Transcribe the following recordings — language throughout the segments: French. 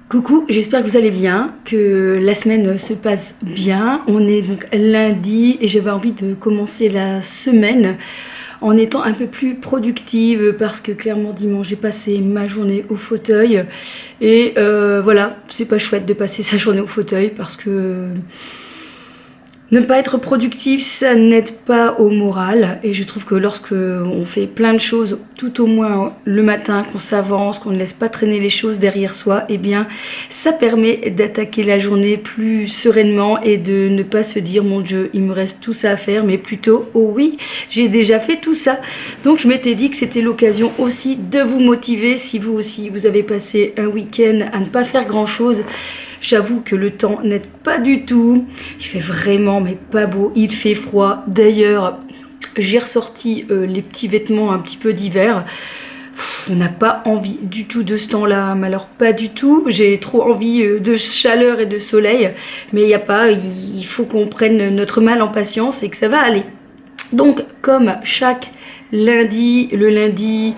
Coucou, j'espère que vous allez bien, que la semaine se passe bien. On est donc lundi et j'avais envie de commencer la semaine en étant un peu plus productive parce que clairement dimanche j'ai passé ma journée au fauteuil et voilà, c'est pas chouette de passer sa journée au fauteuil parce que ne pas être productif, ça n'aide pas au moral. Et je trouve que lorsque on fait plein de choses, tout au moins le matin, qu'on s'avance, qu'on ne laisse pas traîner les choses derrière soi, eh bien, ça permet d'attaquer la journée plus sereinement et de ne pas se dire, mon Dieu, il me reste tout ça à faire, mais plutôt, oh oui, j'ai déjà fait tout ça. Donc, je m'étais dit que c'était l'occasion aussi de vous motiver si vous aussi, vous avez passé un week-end à ne pas faire grand-chose. J'avoue que le temps n'aide pas du tout. Il fait vraiment, mais pas beau. Il fait froid. D'ailleurs, j'ai ressorti les petits vêtements un petit peu d'hiver. On n'a pas envie du tout de ce temps-là. Mais alors, pas du tout. J'ai trop envie de chaleur et de soleil. Mais il n'y a pas. Il faut qu'on prenne notre mal en patience et que ça va aller. Donc, comme chaque lundi, le lundi,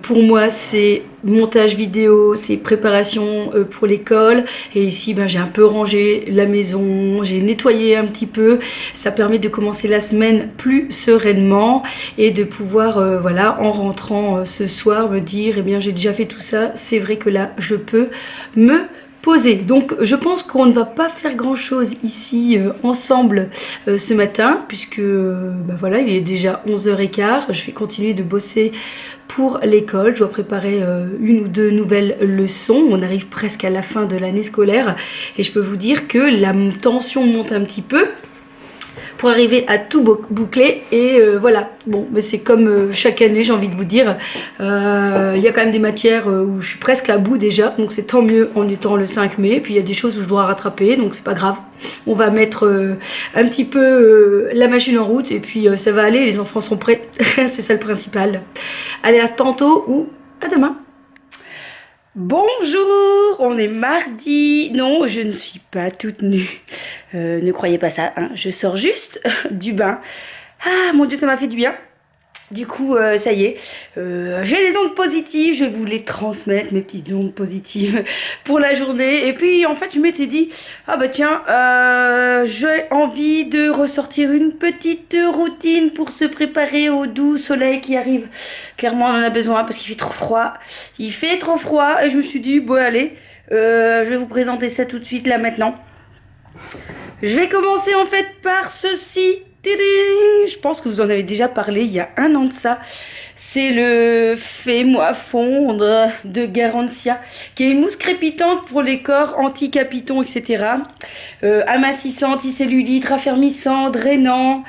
pour moi, c'est montage vidéo, c'est préparation pour l'école. Et ici, ben, j'ai un peu rangé la maison, j'ai nettoyé un petit peu. Ça permet de commencer la semaine plus sereinement et de pouvoir, voilà, en rentrant ce soir, me dire, eh bien, j'ai déjà fait tout ça. C'est vrai que là, je peux me poser. Donc je pense qu'on ne va pas faire grand chose ici ensemble ce matin puisque bah voilà, il est déjà 11h15. Je vais continuer de bosser pour l'école. Je dois préparer une ou deux nouvelles leçons. On arrive presque à la fin de l'année scolaire et je peux vous dire que la tension monte un petit peu pour arriver à tout boucler et voilà. Bon, mais c'est comme chaque année, j'ai envie de vous dire, il y a quand même des matières où je suis presque à bout déjà, donc c'est tant mieux en étant le 5 mai, puis il y a des choses où je dois rattraper, donc c'est pas grave. On va mettre un petit peu la machine en route et puis ça va aller, les enfants sont prêts, c'est ça le principal. Allez, à tantôt ou à demain. Bonjour, on est mardi. Non, je ne suis pas toute nue. Ne croyez pas ça, hein. Je sors juste du bain. Ah, mon Dieu, ça m'a fait du bien. Du coup, ça y est, j'ai les ondes positives, je vais vous les transmettre, mes petites ondes positives pour la journée. Et puis, en fait, je m'étais dit, ah bah tiens, j'ai envie de ressortir une petite routine pour se préparer au doux soleil qui arrive. Clairement, on en a besoin parce qu'il fait trop froid. Il fait trop froid et je me suis dit, bon allez, je vais vous présenter ça tout de suite là maintenant. Je vais commencer en fait par ceci. Je pense que vous en avez déjà parlé il y a un an de ça. C'est le Fais-moi fondre de Garantia, qui est une mousse crépitante pour les corps, anti-capitons, etc. Amincissant, anticellulite, raffermissant, drainant.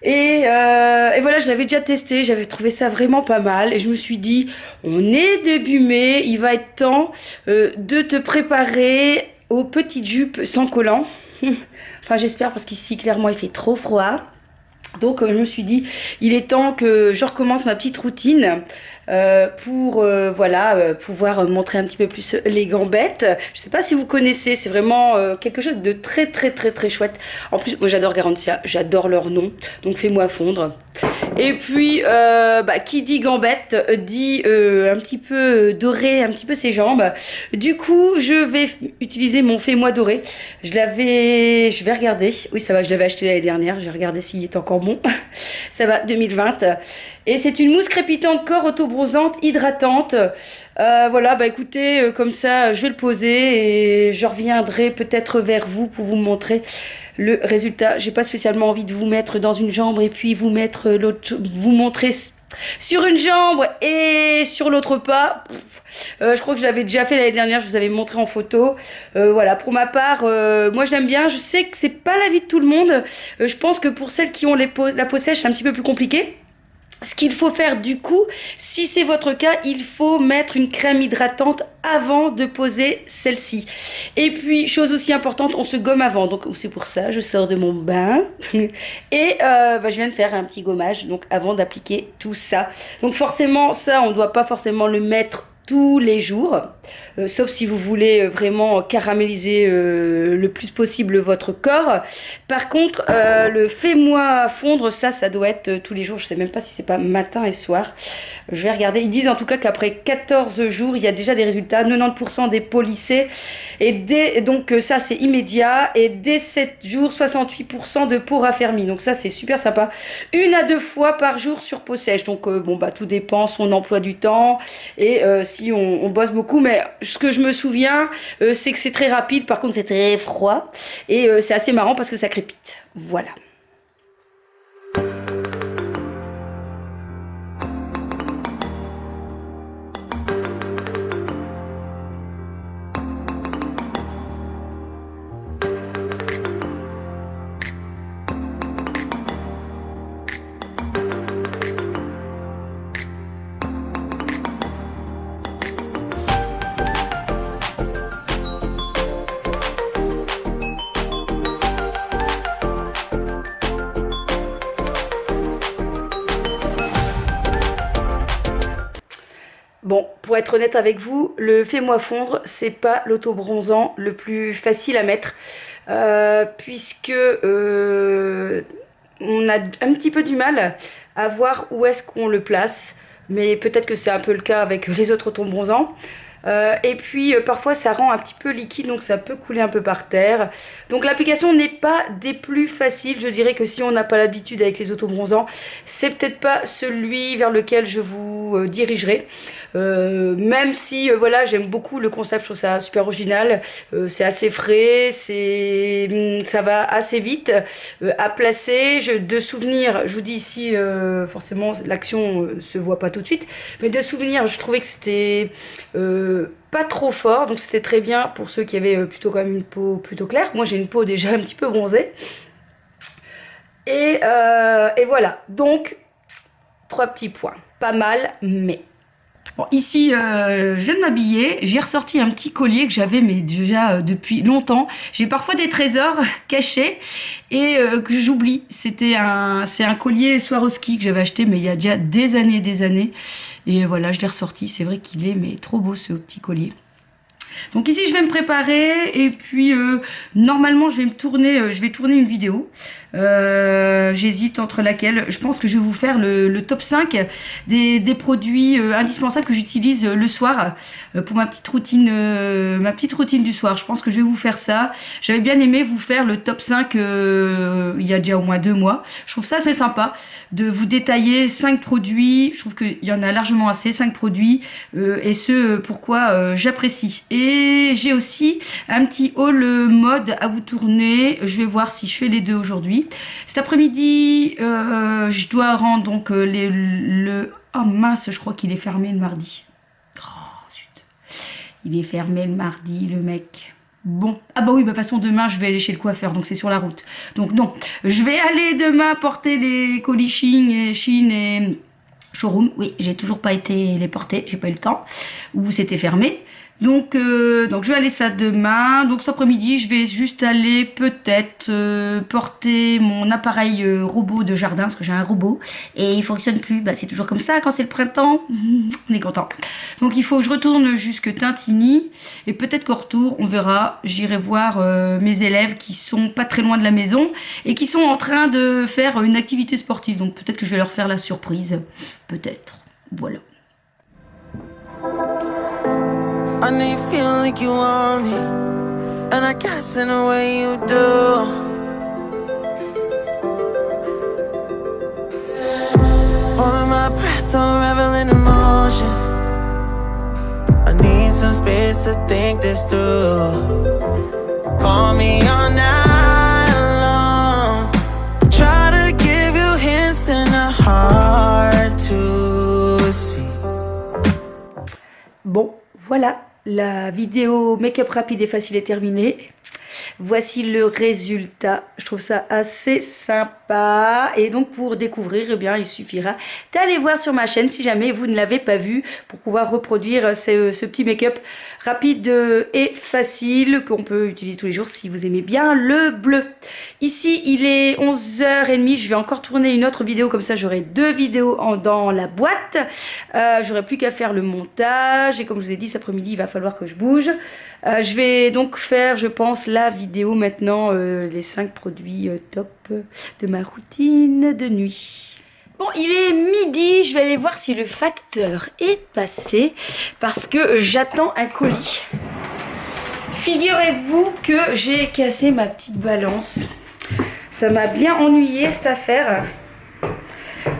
Et voilà, je l'avais déjà testé, j'avais trouvé ça vraiment pas mal. Et je me suis dit, on est début mai, il va être temps de te préparer aux petites jupes sans collant. Enfin, j'espère parce qu'ici, clairement, il fait trop froid. Donc je me suis dit, il est temps que je recommence ma petite routine pour voilà, pouvoir montrer un petit peu plus les gambettes. Je sais pas si vous connaissez, c'est vraiment quelque chose de très très très très chouette. En plus, moi j'adore Garantia, j'adore leur nom, donc fais-moi fondre. Et puis, qui dit gambette dit un petit peu dorer un petit peu ses jambes. Du coup, je vais utiliser mon fais-moi dorer. Je vais regarder. Oui, ça va, je l'avais acheté l'année dernière. J'ai regardé s'il est encore bon. Ça va, 2020. Et c'est une mousse crépitante corps auto-bronzante, hydratante. Voilà, bah écoutez, comme ça, je vais le poser et je reviendrai peut-être vers vous pour vous montrer le résultat. J'ai pas spécialement envie de vous mettre dans une jambe et puis vous mettre l'autre, vous montrer sur une jambe et sur l'autre pas. Je crois que je l'avais déjà fait l'année dernière, je vous avais montré en photo. Voilà, pour ma part, moi je l'aime bien. Je sais que c'est pas l'avis de tout le monde. Je pense que pour celles qui ont la peau sèche, c'est un petit peu plus compliqué. Ce qu'il faut faire du coup, si c'est votre cas, il faut mettre une crème hydratante avant de poser celle-ci. Et puis, chose aussi importante, on se gomme avant. Donc c'est pour ça, je sors de mon bain et je viens de faire un petit gommage donc avant d'appliquer tout ça. Donc forcément, ça, on ne doit pas forcément le mettre tous les jours. sauf si vous voulez vraiment caraméliser le plus possible votre corps. Par contre, le fais-moi fondre, ça doit être tous les jours. Je sais même pas si c'est pas matin et soir. Je vais regarder. Ils disent en tout cas qu'après 14 jours, il y a déjà des résultats. 90% des peaux lissées. Donc ça, c'est immédiat. Et dès 7 jours, 68% de peau raffermie. Donc ça, c'est super sympa. 1 à 2 fois par jour sur peau sèche. Donc bon, bah tout dépend son emploi du temps. Et si on bosse beaucoup. Mais ce que je me souviens, c'est que c'est très rapide. Par contre, c'est très froid. Et c'est assez marrant parce que ça crépite. Voilà. Bon, pour être honnête avec vous, le fais-moi fondre, c'est pas l'autobronzant le plus facile à mettre, puisque on a un petit peu du mal à voir où est-ce qu'on le place, mais peut-être que c'est un peu le cas avec les autres autobronzants. Et puis parfois ça rend un petit peu liquide, donc ça peut couler un peu par terre. Donc l'application n'est pas des plus faciles. Je dirais que si on n'a pas l'habitude avec les autobronzants, c'est peut-être pas celui vers lequel je vous dirigerai. Même si voilà, j'aime beaucoup le concept, je trouve ça super original. C'est assez frais, ça va assez vite à placer. De souvenirs, je vous dis ici, forcément l'action se voit pas tout de suite, mais de souvenirs, je trouvais que c'était pas trop fort, donc c'était très bien pour ceux qui avaient plutôt quand même une peau plutôt claire. Moi j'ai une peau déjà un petit peu bronzée. Et voilà, donc 3 petits points, pas mal, mais... Bon, ici, je viens de m'habiller, j'ai ressorti un petit collier que j'avais mais déjà depuis longtemps. J'ai parfois des trésors cachés et que j'oublie. C'est un collier Swarovski que j'avais acheté mais il y a déjà des années. Et voilà, je l'ai ressorti. C'est vrai qu'il est mais trop beau ce petit collier. Donc ici je vais me préparer et puis normalement je vais tourner une vidéo. J'hésite entre laquelle, je pense que je vais vous faire le top 5 des produits indispensables que j'utilise le soir pour ma petite routine du soir. Je pense que je vais vous faire ça. J'avais bien aimé vous faire le top 5 il y a déjà au moins 2 mois. Je trouve ça assez sympa de vous détailler 5 produits. Je trouve qu'il y en a largement assez, 5 produits et ce pourquoi j'apprécie. Et j'ai aussi un petit haul mode à vous tourner. Je vais voir si je fais les deux aujourd'hui. Cet après-midi, je dois rendre donc oh mince, je crois qu'il est fermé le mardi. Oh zut. Il est fermé le mardi, le mec. Bon, ah bah oui, de toute façon demain je vais aller chez le coiffeur, donc c'est sur la route. Donc non, je vais aller demain porter les colis Chine et Showroom. Oui, j'ai toujours pas été les porter, j'ai pas eu le temps, ou c'était fermé. Donc je vais aller ça demain. Donc cet après-midi, je vais juste aller peut-être porter mon appareil robot de jardin, parce que j'ai un robot et il fonctionne plus. Bah, c'est toujours comme ça quand c'est le printemps. On est content. Donc il faut que je retourne jusque Tintigny et peut-être qu'au retour, on verra. J'irai voir mes élèves qui sont pas très loin de la maison et qui sont en train de faire une activité sportive. Donc peut-être que je vais leur faire la surprise. Peut-être. Voilà. I know you feel like you want me, and I guess in a way you do. Holding my breath, unraveling emotions. I need some space to think this through. Call me all night long. Try to give you hints and a hard to see. Bon, voilà. La vidéo make-up rapide et facile est terminée. Voici le résultat. Je trouve ça assez sympa. Et donc pour découvrir, eh bien, il suffira d'aller voir sur ma chaîne si jamais vous ne l'avez pas vu pour pouvoir reproduire ce petit make-up rapide et facile qu'on peut utiliser tous les jours si vous aimez bien le bleu. Ici, il est 11h30. Je vais encore tourner une autre vidéo. Comme ça, j'aurai 2 vidéos dans la boîte. J'aurai plus qu'à faire le montage. Et comme je vous ai dit, cet après-midi, il va falloir que je bouge. Je vais donc faire, je pense, la vidéo maintenant, les 5 produits top de ma routine de nuit. Bon, il est midi, je vais aller voir si le facteur est passé parce que j'attends un colis. Figurez-vous que j'ai cassé ma petite balance. Ça m'a bien ennuyé cette affaire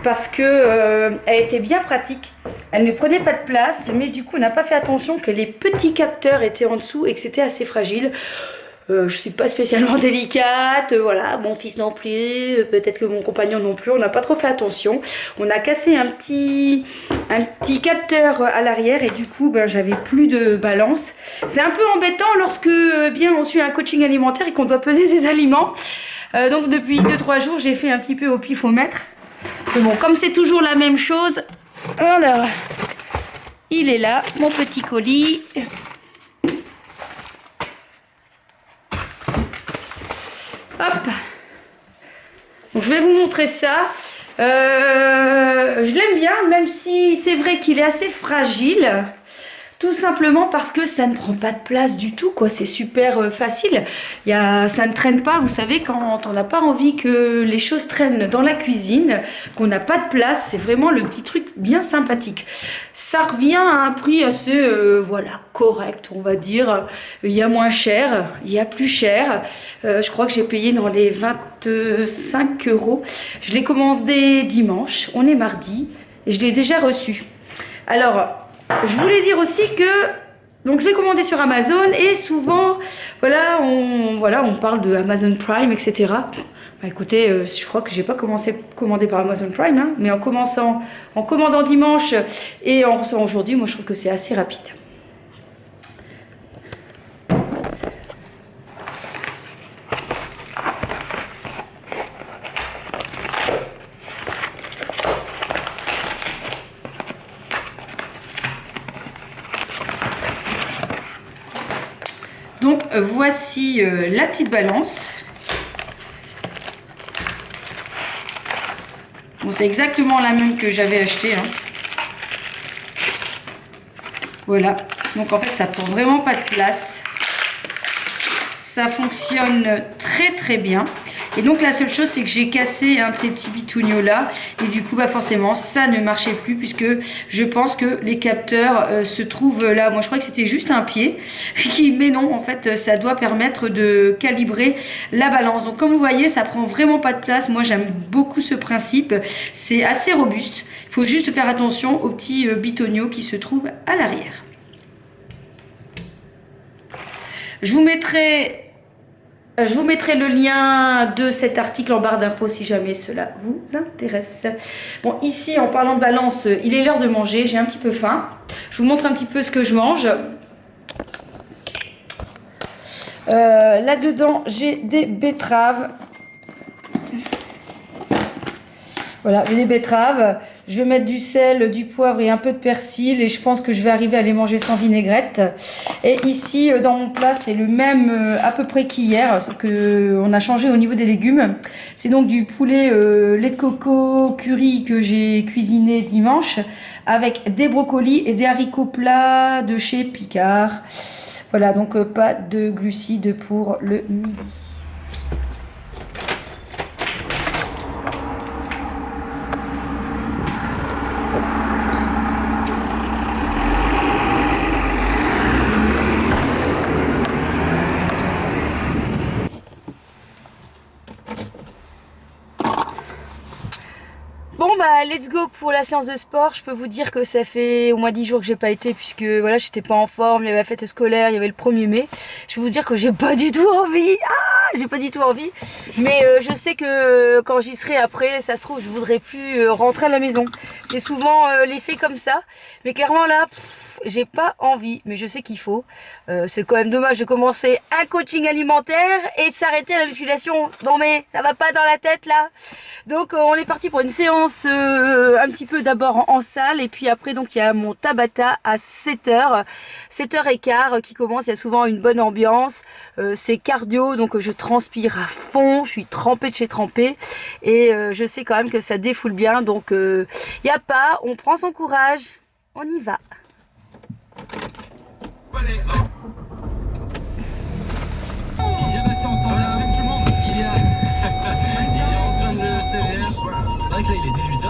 parce que elle était bien pratique. Elle ne prenait pas de place, mais du coup on n'a pas fait attention que les petits capteurs étaient en dessous et que c'était assez fragile. Je suis pas spécialement délicate, voilà, mon fils non plus, peut-être que mon compagnon non plus, on n'a pas trop fait attention. On a cassé un petit capteur à l'arrière et du coup ben, j'avais plus de balance. C'est un peu embêtant lorsque bien on suit un coaching alimentaire et qu'on doit peser ses aliments. Donc depuis 2-3 jours j'ai fait un petit peu au pifomètre. Mais bon, comme c'est toujours la même chose, alors, il est là, mon petit colis. Hop. Donc, je vais vous montrer ça. Je l'aime bien, même si c'est vrai qu'il est assez fragile. Tout simplement parce que ça ne prend pas de place du tout, quoi. C'est super facile. Ça ne traîne pas, vous savez, quand on n'a pas envie que les choses traînent dans la cuisine, qu'on n'a pas de place, c'est vraiment le petit truc bien sympathique. Ça revient à un prix assez, voilà, correct, on va dire. Il y a moins cher, il y a plus cher. Je crois que j'ai payé dans les 25 €. Je l'ai commandé dimanche, on est mardi, et je l'ai déjà reçu. Alors, je voulais dire aussi que donc je l'ai commandé sur Amazon et souvent voilà on parle de Amazon Prime, etc. Bah écoutez, je crois que j'ai pas commandé par Amazon Prime, hein, mais en commandant dimanche et en recevant aujourd'hui, moi je trouve que c'est assez rapide. Donc voici la petite balance. Bon, c'est exactement la même que j'avais achetée. Hein. Voilà. Donc en fait, ça prend vraiment pas de place. Ça fonctionne très très bien. Et donc la seule chose, c'est que j'ai cassé un de ces petits bitougnos là. Et du coup, bah forcément, ça ne marchait plus puisque je pense que les capteurs se trouvent là. Moi, je crois que c'était juste un pied. Mais non, en fait, ça doit permettre de calibrer la balance. Donc comme vous voyez, ça prend vraiment pas de place. Moi, j'aime beaucoup ce principe. C'est assez robuste. Il faut juste faire attention aux petits bitougnos qui se trouvent à l'arrière. Je vous mettrai le lien de cet article en barre d'infos si jamais cela vous intéresse. Bon, ici, en parlant de balance, il est l'heure de manger. J'ai un petit peu faim. Je vous montre un petit peu ce que je mange. Là-dedans, j'ai des betteraves. Voilà, j'ai des betteraves. Je vais mettre du sel, du poivre et un peu de persil. Et je pense que je vais arriver à les manger sans vinaigrette. Et ici, dans mon plat, c'est le même à peu près qu'hier. Sauf qu'on a changé au niveau des légumes. C'est donc du poulet lait de coco curry que j'ai cuisiné dimanche. Avec des brocolis et des haricots plats de chez Picard. Voilà, donc pas de glucides pour le midi. Bon bah let's go pour la séance de sport. Je peux vous dire que ça fait au moins 10 jours que j'ai pas été puisque voilà, j'étais pas en forme, il y avait la fête scolaire, il y avait le 1er mai. Je peux vous dire que j'ai pas du tout envie. Ah, j'ai pas du tout envie. Mais je sais que quand j'y serai après, ça se trouve, je voudrais plus rentrer à la maison. C'est souvent l'effet comme ça. Mais clairement là, j'ai pas envie. Mais je sais qu'il faut. C'est quand même dommage de commencer un coaching alimentaire et de s'arrêter à la musculation. Non mais ça va pas dans la tête là. Donc on est parti pour une séance un petit peu d'abord en salle. Et puis après donc il y a mon Tabata à 7h. 7h15 qui commence. Il y a souvent une bonne ambiance. C'est cardio, donc je transpire à fond, je suis trempée de chez trempée et je sais quand même que ça défoule bien, donc il n'y a pas, on prend son courage, on y va. Il y a Bastien en standard, tout le monde. Il y a Antoine de STVR. C'est vrai que là il est 18h.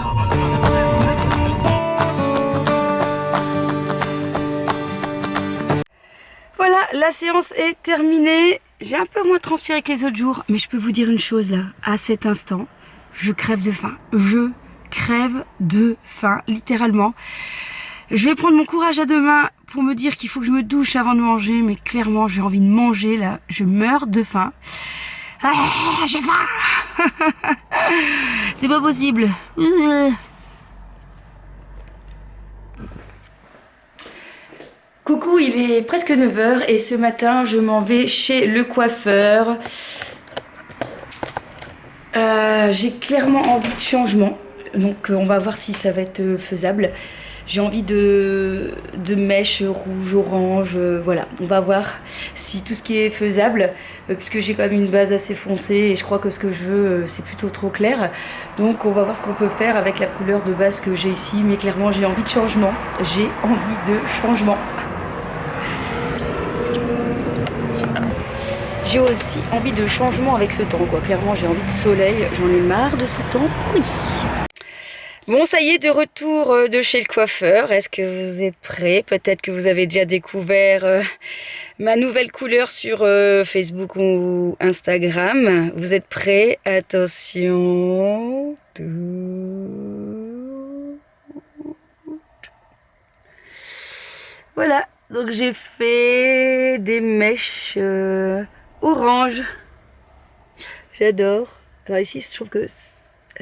Voilà, la séance est terminée. J'ai un peu moins transpiré que les autres jours, mais je peux vous dire une chose là, à cet instant, je crève de faim. Je crève de faim, littéralement. Je vais prendre mon courage à deux mains pour me dire qu'il faut que je me douche avant de manger, mais clairement j'ai envie de manger là, je meurs de faim. Ah, j'ai faim. C'est pas possible. Coucou, il est presque 9h et ce matin je m'en vais chez le coiffeur. J'ai clairement envie de changement, donc on va voir si ça va être faisable. J'ai envie de mèches rouge, orange, voilà. On va voir si tout ce qui est faisable, puisque j'ai quand même une base assez foncée et je crois que ce que je veux c'est plutôt trop clair. Donc on va voir ce qu'on peut faire avec la couleur de base que j'ai ici, mais clairement j'ai envie de changement. J'ai envie de changement. J'ai aussi envie de changement avec ce temps, quoi. Clairement, j'ai envie de soleil. J'en ai marre de ce temps pourri. Bon, ça y est, de retour de chez le coiffeur. Est-ce que vous êtes prêts? Peut-être que vous avez déjà découvert ma nouvelle couleur sur Facebook ou Instagram. Vous êtes prêts? Attention. Voilà. Donc, j'ai fait des mèches... orange, j'adore. Alors ici je trouve que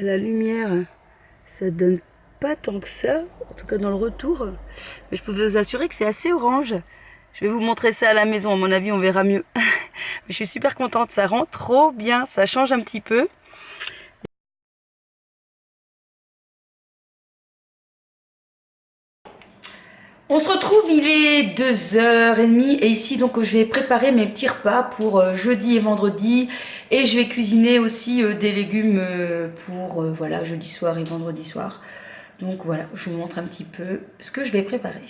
la lumière ça donne pas tant que ça, en tout cas dans le retour, mais je peux vous assurer que c'est assez orange. Je vais vous montrer ça à la maison, à mon avis on verra mieux. Mais je suis super contente, ça rend trop bien, ça change un petit peu. On se retrouve, il est 2h30 et ici donc je vais préparer mes petits repas pour jeudi et vendredi et je vais cuisiner aussi des légumes pour voilà, jeudi soir et vendredi soir. Donc voilà, je vous montre un petit peu ce que je vais préparer.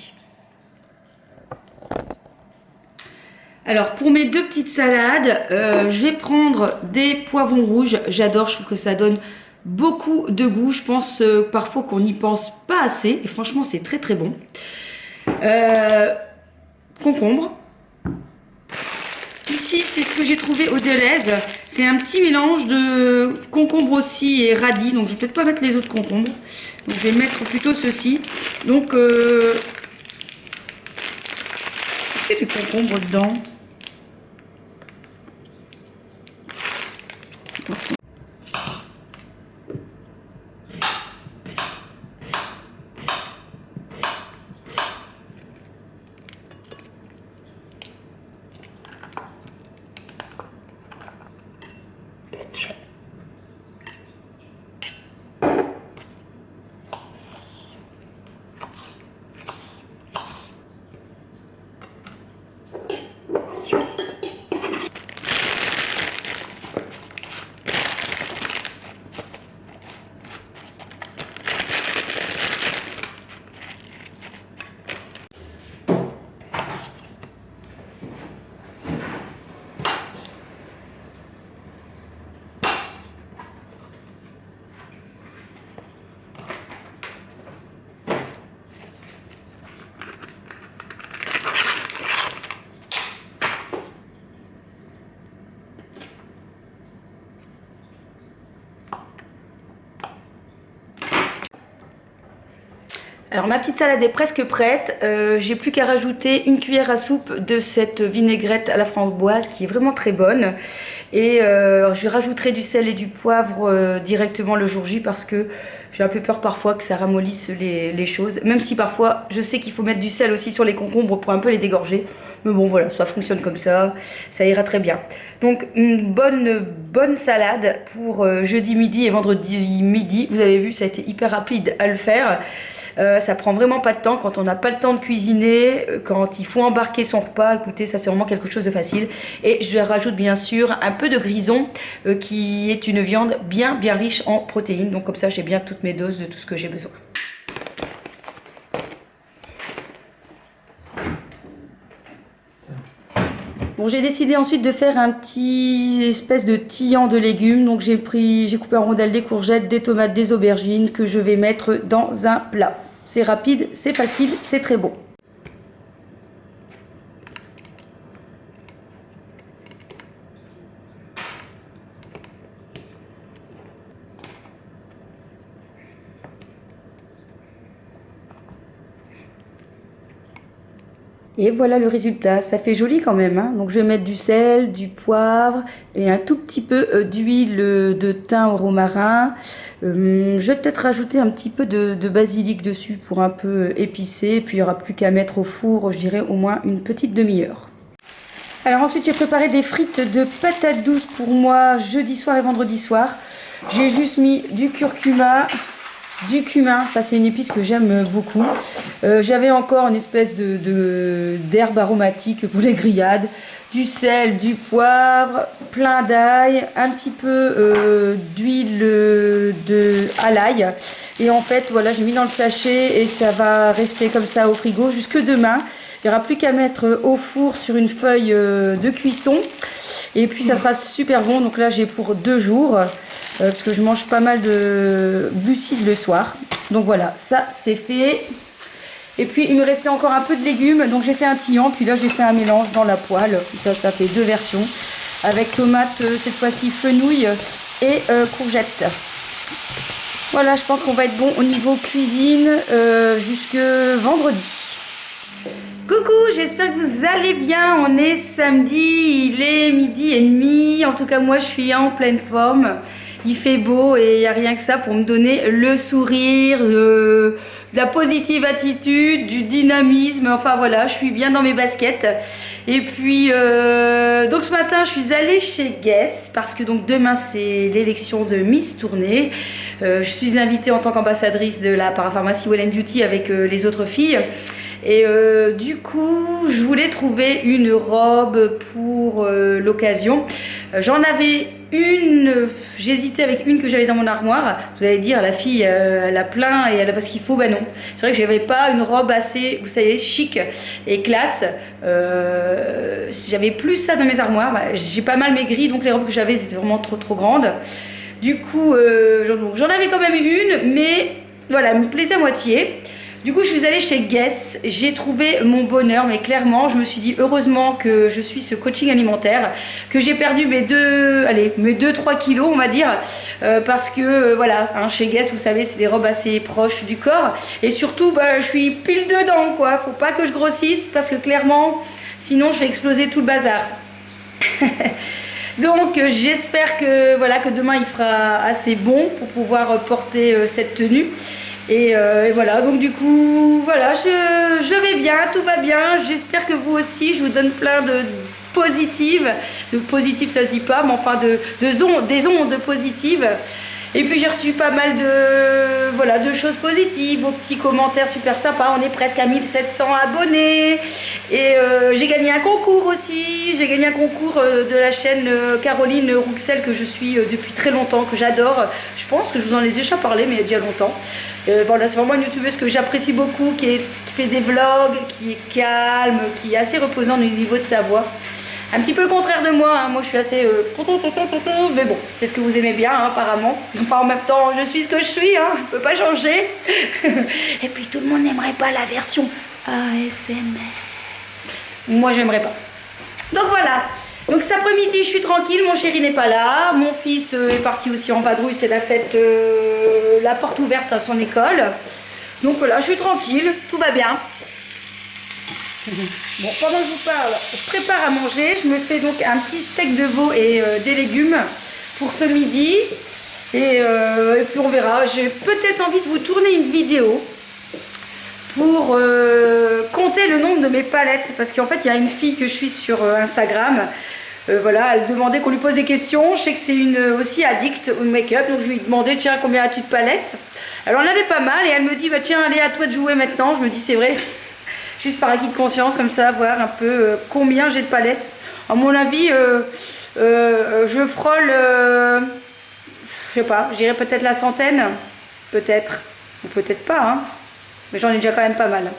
Alors pour mes deux petites salades, je vais prendre des poivrons rouges, j'adore, je trouve que ça donne beaucoup de goût, je pense parfois qu'on n'y pense pas assez et franchement c'est très très bon. Concombre. Ici, c'est ce que j'ai trouvé au Deleuze. C'est un petit mélange de concombre aussi et radis. Donc, je vais peut-être pas mettre les autres concombres. Donc, je vais mettre plutôt ceci. Donc, il y a du concombre dedans. Alors ma petite salade est presque prête, j'ai plus qu'à rajouter une cuillère à soupe de cette vinaigrette à la framboise qui est vraiment très bonne. Et je rajouterai du sel et du poivre directement le jour J parce que j'ai un peu peur parfois que ça ramollisse les choses. Même si parfois je sais qu'il faut mettre du sel aussi sur les concombres pour un peu les dégorger. Mais bon voilà, ça fonctionne comme ça ira très bien. Donc une bonne salade pour jeudi midi et vendredi midi. Vous avez vu, ça a été hyper rapide à le faire. Ça prend vraiment pas de temps quand on n'a pas le temps de cuisiner, quand il faut embarquer son repas. Écoutez, ça c'est vraiment quelque chose de facile. Et je rajoute bien sûr un peu de grison qui est une viande bien riche en protéines. Donc comme ça j'ai bien toutes mes doses de tout ce que j'ai besoin. Bon, j'ai décidé ensuite de faire un petit espèce de tillant de légumes. Donc j'ai coupé en rondelles des courgettes, des tomates, des aubergines que je vais mettre dans un plat. C'est rapide, c'est facile, c'est très bon. Et voilà le résultat, ça fait joli quand même, hein. Donc je vais mettre du sel, du poivre et un tout petit peu d'huile de thym au romarin. Je vais peut-être rajouter un petit peu de basilic dessus pour un peu épicer. Et puis il n'y aura plus qu'à mettre au four, je dirais au moins une petite demi-heure. Alors ensuite j'ai préparé des frites de patates douces pour moi jeudi soir et vendredi soir. J'ai juste mis du curcuma, du cumin, ça c'est une épice que j'aime beaucoup. J'avais encore une espèce d'herbe aromatique pour les grillades, du sel, du poivre, plein d'ail, un petit peu d'huile à l'ail. Et en fait voilà, j'ai mis dans le sachet et ça va rester comme ça au frigo jusque demain. Il n'y aura plus qu'à mettre au four sur une feuille de cuisson et puis ça sera super bon. Donc là j'ai pour 2 jours. Parce que je mange pas mal de glucides le soir. Donc voilà, ça c'est fait. Et puis il me restait encore un peu de légumes, donc j'ai fait un tillant. Puis là j'ai fait un mélange dans la poêle. Ça fait 2 versions. Avec tomates, cette fois-ci fenouil et courgettes. Voilà, je pense qu'on va être bon au niveau cuisine jusque vendredi. Coucou, j'espère que vous allez bien. On est samedi, il est 12h30. En tout cas moi je suis en pleine forme. Il fait beau et il n'y a rien que ça pour me donner le sourire, de la positive attitude, du dynamisme. Enfin voilà, je suis bien dans mes baskets. Et puis, donc ce matin, je suis allée chez Guess parce que donc demain, c'est l'élection de Miss Tournée. Je suis invitée en tant qu'ambassadrice de la parapharmacie Well & Beauty avec les autres filles. Et du coup, je voulais trouver une robe pour l'occasion. J'en avais une, j'hésitais avec une que j'avais dans mon armoire. Vous allez dire, la fille, elle a plein et elle a pas ce qu'il faut. Ben non, c'est vrai que j'avais pas une robe assez, vous savez, chic et classe. J'avais plus ça dans mes armoires. Ben, j'ai pas mal maigri, donc les robes que j'avais, c'était vraiment trop grandes. Du coup, j'en avais quand même une, mais voilà, elle me plaisait à moitié. Du coup, je suis allée chez Guess, j'ai trouvé mon bonheur, mais clairement, je me suis dit heureusement que je suis ce coaching alimentaire, que j'ai perdu mes 2-3 kilos, on va dire, parce que voilà, hein, chez Guess, vous savez, c'est des robes assez proches du corps, et surtout, bah, je suis pile dedans, quoi. Faut pas que je grossisse, parce que clairement, sinon, je vais exploser tout le bazar. Donc, j'espère que voilà, que demain, il fera assez bon pour pouvoir porter cette tenue. Et voilà, donc du coup, voilà, je vais bien, tout va bien. J'espère que vous aussi, je vous donne plein de positives. De positives, ça se dit pas, mais enfin des ondes positives. Et puis j'ai reçu pas mal de choses positives, vos petits commentaires super sympas. On est presque à 1700 abonnés. Et j'ai gagné un concours aussi. J'ai gagné un concours de la chaîne Caroline Rouxel que je suis depuis très longtemps, que j'adore. Je pense que je vous en ai déjà parlé, mais il y a déjà longtemps. Voilà, c'est vraiment une youtubeuse que j'apprécie beaucoup, qui fait des vlogs, qui est calme, qui est assez reposant au niveau de sa voix. Un petit peu le contraire de moi, hein. Moi je suis assez mais bon, c'est ce que vous aimez bien, hein, apparemment. Enfin, en même temps, je suis ce que je suis, hein, je peux pas changer. Et puis tout le monde n'aimerait pas la version ASMR. Moi j'aimerais pas. Donc voilà. Donc cet après-midi, je suis tranquille, mon chéri n'est pas là. Mon fils est parti aussi en vadrouille, c'est la fête, la porte ouverte à son école. Donc voilà, je suis tranquille, tout va bien. Bon, pendant que je vous parle, je prépare à manger. Je me fais donc un petit steak de veau et des légumes pour ce midi. Et puis on verra. J'ai peut-être envie de vous tourner une vidéo pour compter le nombre de mes palettes. Parce qu'en fait, il y a une fille que je suis sur Instagram. Voilà, elle demandait qu'on lui pose des questions. Je sais que c'est une aussi addict au make-up. Donc je lui ai demandé, tiens, combien as-tu de palettes? Alors elle en avait pas mal. Et elle me dit, bah tiens, allez, à toi de jouer maintenant. Je me dis, c'est vrai. Juste par acquis de conscience, comme ça, voir un peu combien j'ai de palettes. À mon avis, je frôle, je sais pas, j'irai peut-être la centaine. Peut-être. Ou peut-être pas, hein. Mais j'en ai déjà quand même pas mal.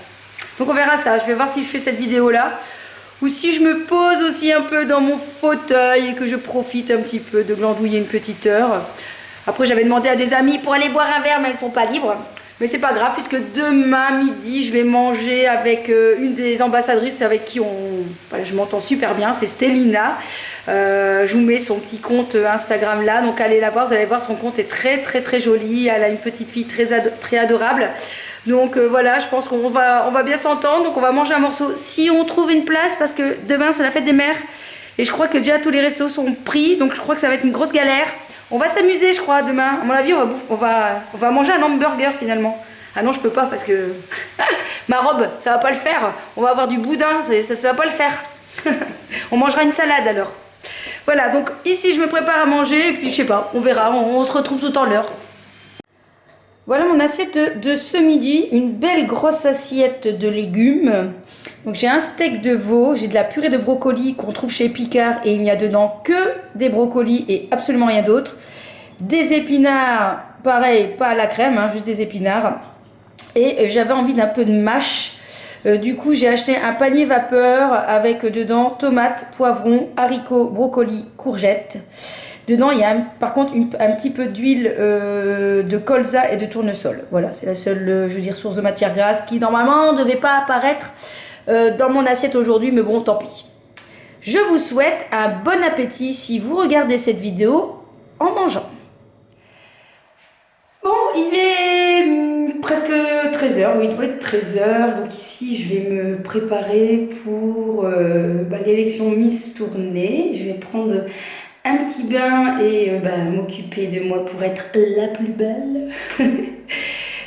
Donc on verra ça. Je vais voir si je fais cette vidéo-là. Ou si je me pose aussi un peu dans mon fauteuil et que je profite un petit peu de glandouiller une petite heure. Après, j'avais demandé à des amis pour aller boire un verre, mais elles sont pas libres. Mais c'est pas grave, puisque demain midi, je vais manger avec une des ambassadrices avec qui je m'entends super bien, c'est Stélina. Je vous mets son petit compte Instagram là, donc allez la voir, vous allez voir, son compte est très très très joli. Elle a une petite fille très adorable. Donc voilà, je pense qu'on va bien s'entendre, donc on va manger un morceau si on trouve une place, parce que demain c'est la fête des mères. Et je crois que déjà tous les restos sont pris, donc je crois que ça va être une grosse galère. On va s'amuser, je crois, demain. À mon avis, on va manger un hamburger finalement. Ah non, je peux pas parce que ma robe, ça va pas le faire. On va avoir du boudin, ça va pas le faire. On mangera une salade alors. Voilà, donc ici, je me prépare à manger et puis je sais pas, on verra. On se retrouve tout en l'heure. Voilà mon assiette de ce midi. Une belle grosse assiette de légumes. Donc j'ai un steak de veau, j'ai de la purée de brocoli qu'on trouve chez Picard et il n'y a dedans que des brocolis et absolument rien d'autre. Des épinards, pareil, pas à la crème, hein, juste des épinards. Et j'avais envie d'un peu de mâche. Du coup j'ai acheté un panier vapeur avec dedans tomates, poivrons, haricots, brocolis, courgettes. Dedans il y a par contre un petit peu d'huile de colza et de tournesol. Voilà, c'est la seule je veux dire, source de matière grasse qui normalement ne devait pas apparaître dans mon assiette aujourd'hui, mais bon, tant pis. Je vous souhaite un bon appétit si vous regardez cette vidéo en mangeant. Bon, il est presque 13 h, oui, il doit être 13 h. Donc ici, je vais me préparer pour l'élection Miss Tournée. Je vais prendre un petit bain et m'occuper de moi pour être la plus belle.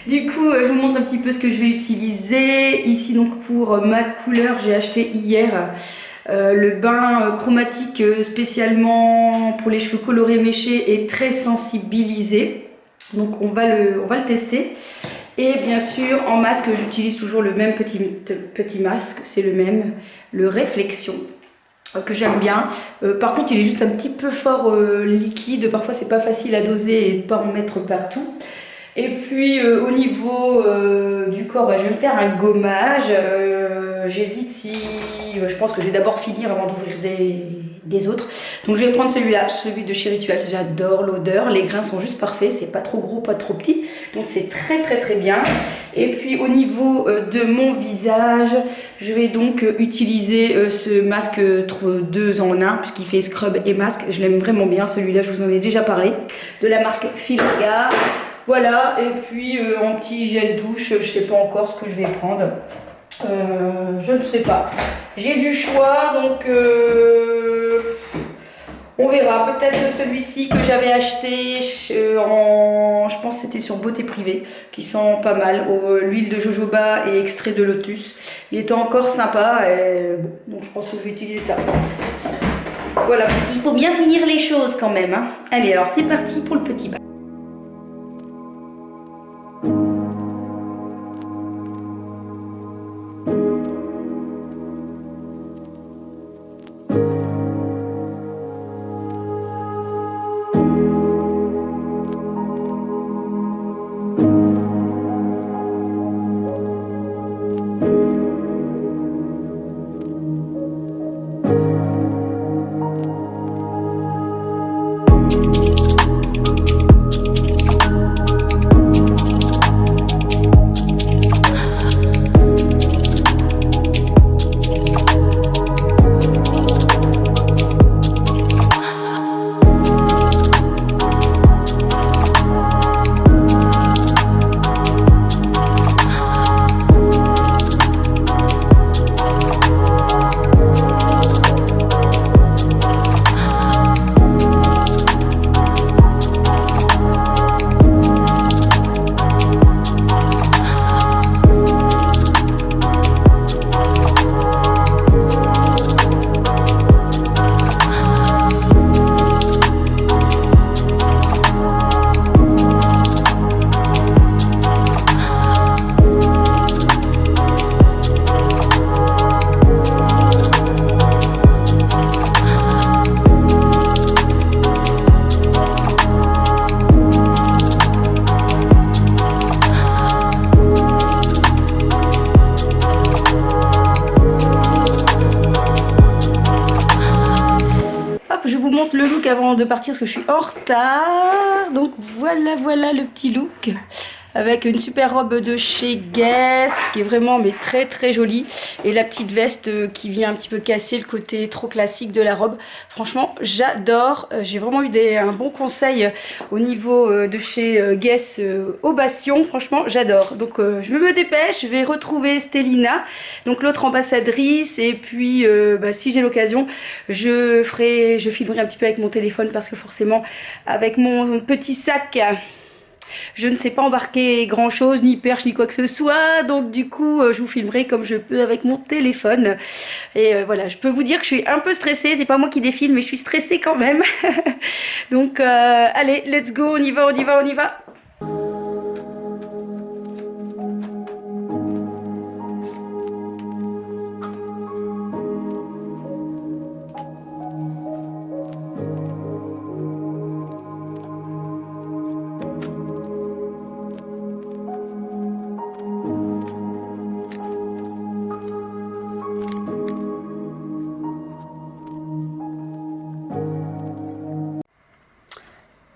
Du coup, je vous montre un petit peu ce que je vais utiliser. Ici, donc, pour ma couleur, j'ai acheté hier le bain chromatique spécialement pour les cheveux colorés méchés et très sensibilisé. Donc, on va le tester. Et bien sûr, en masque, j'utilise toujours le même petit masque. C'est le même, le Réflexion, que j'aime bien. Par contre, il est juste un petit peu fort liquide. Parfois, c'est pas facile à doser et de pas en mettre partout. Et puis au niveau du corps, je vais me faire un gommage. J'hésite si... je pense que je vais d'abord finir avant d'ouvrir des autres. Donc je vais prendre celui-là, celui de chez Rituals. J'adore l'odeur. Les grains sont juste parfaits. C'est pas trop gros, pas trop petit. Donc c'est très très très bien. Et puis au niveau de mon visage, je vais donc utiliser ce masque 2 en 1 puisqu'il fait scrub et masque. Je l'aime vraiment bien celui-là, je vous en ai déjà parlé. De la marque Filorga. Voilà, et puis en petit gel douche, je ne sais pas encore ce que je vais prendre. Je ne sais pas. J'ai du choix, donc on verra. Peut-être celui-ci que j'avais acheté je pense que c'était sur Beauté Privée, qui sent pas mal. L'huile de jojoba et extrait de lotus. Il était encore sympa, donc je pense que je vais utiliser ça. Voilà, il faut bien finir les choses quand même, hein. Allez, alors c'est parti pour le petit bain. je vous montre le look avant de partir parce que je suis en retard. Donc voilà, voilà le petit look. Avec une super robe de chez Guess qui est vraiment mais très très jolie. Et la petite veste qui vient un petit peu casser le côté trop classique de la robe. Franchement, j'adore. J'ai vraiment eu un bon conseil au niveau de chez Guess au Bastion. Franchement, j'adore. Donc je me dépêche, je vais retrouver Stélina, donc l'autre ambassadrice. Et puis si j'ai l'occasion, je filmerai un petit peu avec mon téléphone parce que forcément avec mon petit sac... je ne sais pas embarquer grand chose, ni perche, ni quoi que ce soit. Donc du coup, je vous filmerai comme je peux avec mon téléphone. Et voilà, je peux vous dire que je suis un peu stressée. C'est pas moi qui défile, mais je suis stressée quand même. Donc allez, let's go, on y va, on y va, on y va.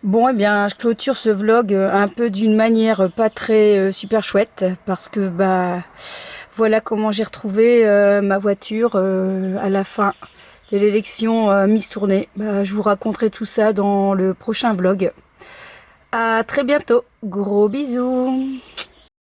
Bon, eh bien, je clôture ce vlog un peu d'une manière pas très super chouette parce que voilà comment j'ai retrouvé ma voiture à la fin de l'élection Miss Tournée. Je vous raconterai tout ça dans le prochain vlog. À très bientôt, gros bisous.